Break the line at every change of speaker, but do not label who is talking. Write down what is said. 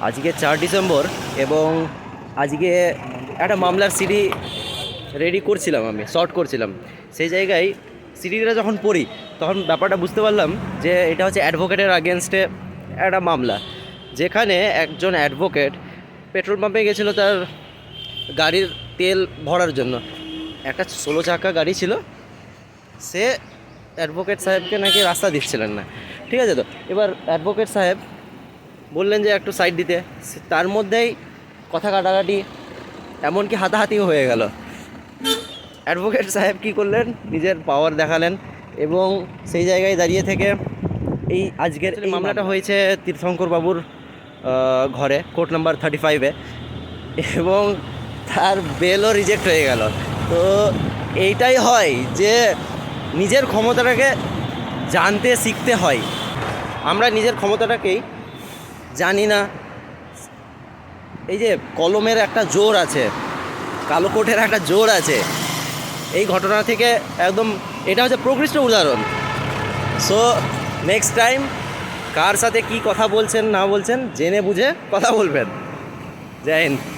আজকে 4 ডিসেম্বর এবং আজকে একটা মামলার সিডি রেডি করছিলাম, আমি শর্ট করছিলাম। সেই জায়গায় সিডিটা যখন পড়ি তখন ব্যাপারটা বুঝতে পারলাম যে এটা হচ্ছে অ্যাডভোকেটের আগেনস্টে একটা মামলা, যেখানে একজন অ্যাডভোকেট পেট্রোল পাম্পে গেছিলো তার গাড়ির তেল ভরার জন্য। একটা 16 চাকা গাড়ি ছিল, সে অ্যাডভোকেট সাহেবকে নাকি রাস্তা দিচ্ছিলেন না, ঠিক আছে? তো এবার অ্যাডভোকেট সাহেব বললেন যে একটু সাইড দিতে, তার মধ্যেই কথা কাটাকাটি, এমনকি হাতাহাতিও হয়ে গেল। অ্যাডভোকেট সাহেব কী করলেন, নিজের পাওয়ার দেখালেন এবং সেই জায়গায় দাঁড়িয়ে থেকে এই আজকের এই মামলাটা হয়েছে তীর্থঙ্কর বাবুর ঘরে, কোর্ট নাম্বার 35-এ, এবং তার বেলও রিজেক্ট হয়ে গেল। তো এইটাই হয় যে নিজের ক্ষমতাটাকে জানতে শিখতে হয়। আমরা নিজের ক্ষমতাটাকেই জানি না। এই যে কলমের একটা জোর আছে, কালো কোটের একটা জোর আছে, এই ঘটনা থেকে একদম এটা হচ্ছে প্রকৃষ্ট উদাহরণ। সো নেক্সট টাইম কার সাথে কি কথা বলছেন না বলছেন জেনে বুঝে কথা বলবেন। জয় হিন্দ।